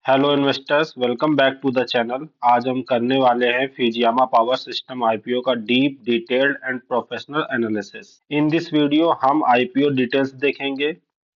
Hello investors, welcome back to the channel. आज हम करने वाले हैं फिजियामा पावर सिस्टम आईपीओ का deep detailed and professional analysis. In this video हम आईपीओ डिटेल्स देखेंगे,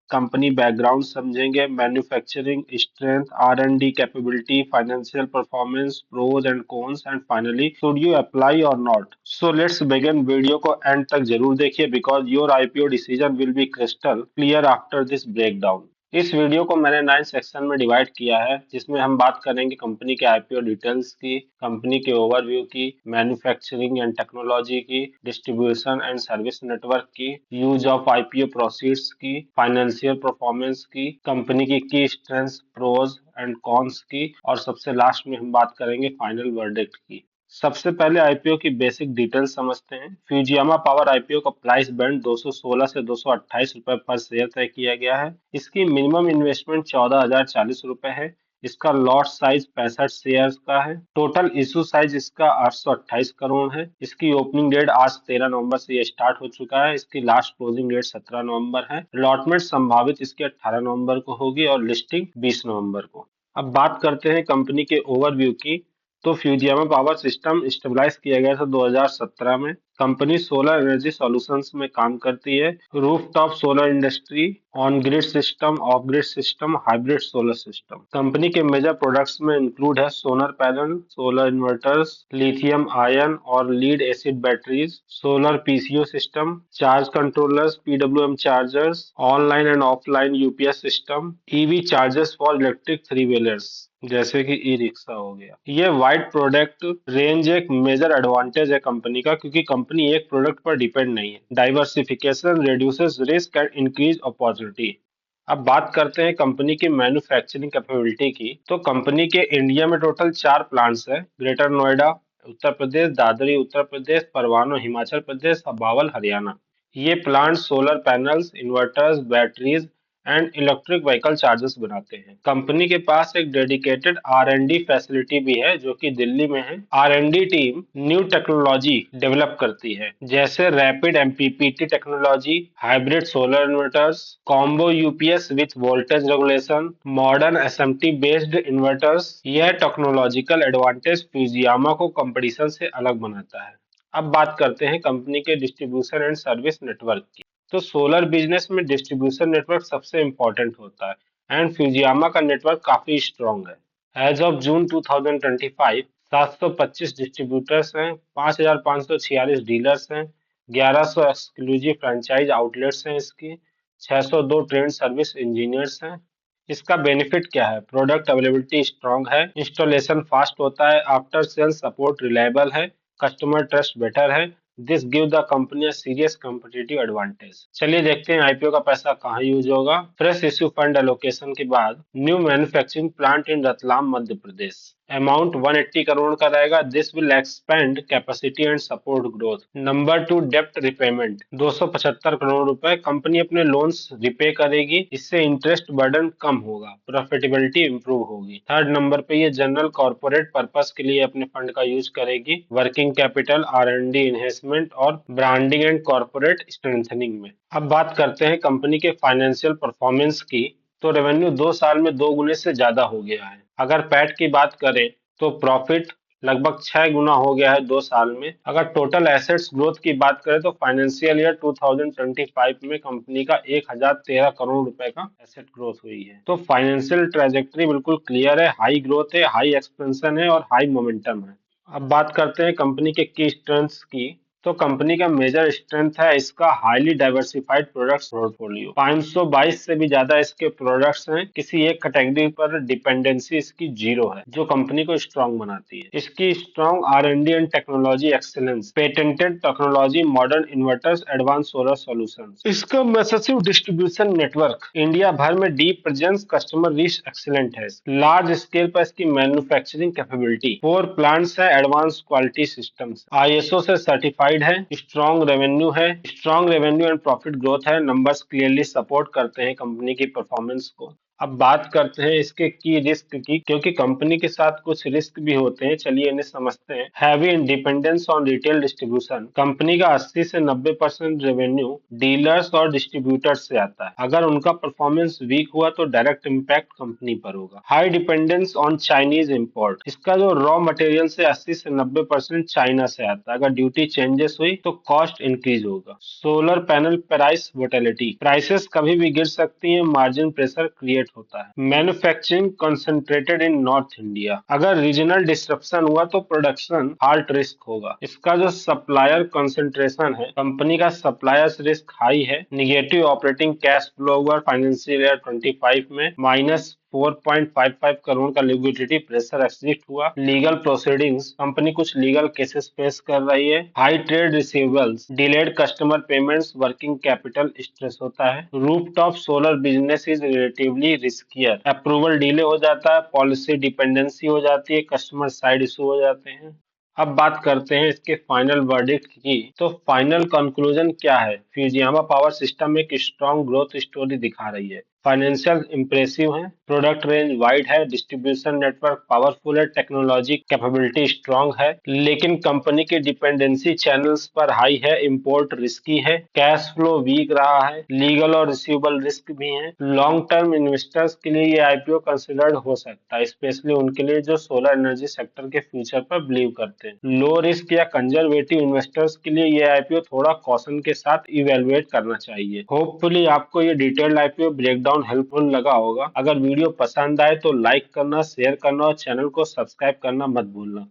कंपनी बैकग्राउंड समझेंगे, manufacturing strength, R and D capability, financial performance, pros and cons, and finally should you apply or not. So let's begin. Video को एंड तक जरूर देखिए because your IPO decision will be crystal clear after this breakdown. इस video को मैंने 9 section में divide किया है, जिसमें हम बात करेंगे कंपनी के आईपीओ डिटेल्स की, कंपनी के ओवरव्यू की, मैन्युफैक्चरिंग एंड टेक्नोलॉजी की, डिस्ट्रीब्यूशन एंड सर्विस नेटवर्क की, यूज ऑफ आईपीओ प्रोसीड्स की, फाइनेंशियल परफॉर्मेंस की, कंपनी की स्ट्रेंथ्स, प्रोज एंड कॉन्स की, और सबसे लास्ट में हम बात करेंगे फाइनल वर्डिक्ट की। सबसे पहले आईपीओ की बेसिक डिटेल्स समझते हैं। फ्यूजियामा पावर आईपीओ का प्राइस बैंड 216 से 228 रुपए पर शेयर तय किया गया है। इसकी मिनिमम इन्वेस्टमेंट 14,040 रुपए है। इसका लॉट साइज 65 शेयर का है। टोटल इशू साइज इसका 828 करोड़ है। इसकी ओपनिंग डेट आज 13 नवंबर से ये स्टार्ट हो चुका है। इसकी लास्ट क्लोजिंग डेट 17 नवंबर है। अलॉटमेंट संभावित इसकी 18 नवंबर को होगी और लिस्टिंग 20 नवंबर को। अब बात करते हैं कंपनी के ओवरव्यू की। तो फ्यूजियामा पावर सिस्टम स्टेबलाइज किया गया था 2017 में। कंपनी सोलर एनर्जी सॉल्यूशंस में काम करती है। Rooftop solar industry, on grid system, off grid system, hybrid solar system. Company के मेजर प्रोडक्ट्स में इंक्लूड है solar panel, solar inverters, lithium ion और lead acid batteries, solar PCO system, charge controllers, PWM chargers, online and offline UPS system, EV chargers for electric three wheelers जैसे कि e rickshaw हो गया। ये wide product range एक major advantage है company का, क्योंकि कंपनी एक प्रोडक्ट पर डिपेंड नहीं है। Diversification reduces risk and increase opportunity. अब बात करते हैं कंपनी की मैन्युफैक्चरिंग कैपेबिलिटी की। तो कंपनी के इंडिया में टोटल 4 प्लांट्स है। ग्रेटर नोएडा उत्तर प्रदेश, दादरी उत्तर प्रदेश, परवानो हिमाचल प्रदेश और बावल हरियाणा। ये plant solar panels, inverters, batteries and electric vehicle chargers बनाते हैं। कंपनी के पास एक dedicated R and D facility भी है, जो कि दिल्ली में है। R and D team new technology develop करती है, जैसे rapid MPPT technology, hybrid solar inverters, combo UPS with voltage regulation, modern SMT based inverters. यह टेक्नोलॉजिकल एडवांटेज फ्यूजियामा को कंपटीशन से अलग बनाता है। अब बात करते हैं कंपनी के डिस्ट्रीब्यूशन एंड सर्विस नेटवर्क की। तो सोलर बिजनेस में डिस्ट्रीब्यूशन नेटवर्क सबसे इम्पोर्टेंट होता है, एंड फ्यूजियामा का नेटवर्क काफी स्ट्रॉन्ग है। एज ऑफ जून 2025 725 डिस्ट्रीब्यूटर्स हैं, 5,546 डीलर्स हैं, 1100 एक्सक्लूसिव फ्रेंचाइज आउटलेट्स हैं इसकी, 602 ट्रेन सर्विस इंजीनियर्स हैं। इसका बेनिफिट क्या है? प्रोडक्ट अवेलेबिलिटी स्ट्रांग है, इंस्टॉलेशन फास्ट होता है, आफ्टर सेल सपोर्ट रिलायबल है, कस्टमर ट्रस्ट बेटर है। This give the company a serious competitive advantage. चलिए देखते हैं आईपीओ का पैसा कहाँ यूज होगा। फ्रेश इश्यू फंड एलोकेशन के बाद new manufacturing plant in Ratlam Madhya Pradesh. Amount 180 crore का रहेगा। This will expand capacity and support growth. Number 2, डेप्ट रिपेमेंट 275 करोड़ रुपए कंपनी अपने लोन्स रिपे करेगी। इससे इंटरेस्ट बर्डन कम होगा, प्रॉफिटेबिलिटी इंप्रूव होगी। थर्ड नंबर पे ये जनरल कॉर्पोरेट पर्पस के लिए अपने फंड का यूज करेगी, working capital, R and D enhancement और ब्रांडिंग एंड कॉर्पोरेट स्ट्रेंथनिंग में। अब बात करते हैं कंपनी के फाइनेंशियल परफॉर्मेंस की। तो रेवेन्यू 2 साल में 2 गुने से ज्यादा हो गया है। अगर पैट की बात करें तो प्रॉफिट लगभग 6 गुना हो गया है 2 साल में। अगर टोटल एसेट्स ग्रोथ की बात करें तो फाइनेंशियल ईयर 2025 में कंपनी का 1013 करोड़ रुपए का एसेट ग्रोथ हुई है। तो फाइनेंशियल ट्रेजेक्टरी बिल्कुल क्लियर है, हाई ग्रोथ है, हाई एक्सपेंशन है और हाई मोमेंटम है। अब बात करते हैं कंपनी के की स्ट्रेंथ्स की। तो कंपनी का मेजर स्ट्रेंथ है इसका हाईली डाइवर्सिफाइड प्रोडक्ट्स पोर्टफोलियो। 522 से भी ज्यादा इसके प्रोडक्ट्स हैं। किसी एक कैटेगरी पर डिपेंडेंसी इसकी जीरो है, जो कंपनी को स्ट्रांग बनाती है। इसकी strong R and D and technology excellence, patented technology, modern inverters, advance solar solutions. इसका मैसिव डिस्ट्रीब्यूशन नेटवर्क, इंडिया भर में deep presence, customer reach excellent है। लार्ज स्केल पर इसकी मैन्युफैक्चरिंग कैपेबिलिटी, 4 प्लांट्स है, एडवांस क्वालिटी सिस्टम्स, आईएसओ से certified है, strong revenue and profit growth है। नंबर्स क्लियरली सपोर्ट करते हैं कंपनी की परफॉर्मेंस को। अब बात करते हैं इसके की रिस्क की, क्योंकि कंपनी के साथ कुछ रिस्क भी होते हैं। चलिए इन्हें समझते हैं। Heavy independence on retail distribution. Company का 80 से 90% रेवेन्यू डीलर्स और डिस्ट्रीब्यूटर्स से आता है। अगर उनका परफॉर्मेंस वीक हुआ तो डायरेक्ट इम्पैक्ट कंपनी पर होगा। High dependence on Chinese import. इसका जो रॉ मटेरियल से 80 से 90% चाइना से आता है। अगर ड्यूटी चेंजेस हुई तो कॉस्ट इंक्रीज होगा। Solar panel price volatility. Prices कभी भी गिर सकती हैं, मार्जिन प्रेशर क्रिएट होता है। मैन्युफैक्चरिंग कंसंट्रेटेड इन नॉर्थ इंडिया। अगर रीजनल डिस्ट्रप्शन हुआ तो प्रोडक्शन हाल्ट रिस्क होगा। इसका जो सप्लायर कंसंट्रेशन है, कंपनी का सप्लायर्स रिस्क हाई है। निगेटिव ऑपरेटिंग कैश फ्लो हुआ फाइनेंशियल ईयर 25 में -4.55 करोड़ का लिक्विडिटी प्रेशर एग्जिट हुआ। Legal proceedings. कंपनी कुछ लीगल केसेस फेस कर रही है। High trade receivables, delayed customer payments, working capital stress होता है। Rooftop solar business is relatively riskier. Approval delay हो जाता है, पॉलिसी डिपेंडेंसी हो जाती है, कस्टमर साइड इशू हो जाते हैं। अब बात करते हैं इसके फाइनल वर्डिक्ट की। तो फाइनल कंक्लूजन क्या है? फ्यूजियामा पावर सिस्टम एक स्ट्रॉन्ग ग्रोथ स्टोरी दिखा रही है। फाइनेंशियल इंप्रेसिव है, प्रोडक्ट रेंज वाइड है, डिस्ट्रीब्यूशन नेटवर्क पावरफुल है, टेक्नोलॉजी कैपेबिलिटी स्ट्रांग है। लेकिन कंपनी की डिपेंडेंसी चैनल्स पर हाई है, इंपोर्ट रिस्की है, कैश फ्लो वीक रहा है, लीगल और रिसीवेबल रिस्क भी है। लॉन्ग टर्म इन्वेस्टर्स के लिए ये आईपीओ कंसिडर्ड हो सकता है, स्पेशली उनके लिए जो सोलर एनर्जी सेक्टर के फ्यूचर पर बिलीव करते हैं। लो रिस्क या कंजर्वेटिव इन्वेस्टर्स के लिए ये आईपीओ थोड़ा कॉशन के साथ इवेलुएट करना चाहिए। होपफुली आपको ये डिटेल्ड आईपीओ ब्रेकडाउन हेल्पफुल लगा होगा। अगर वीडियो पसंद आए तो लाइक करना, शेयर करना और चैनल को सब्सक्राइब करना मत भूलना।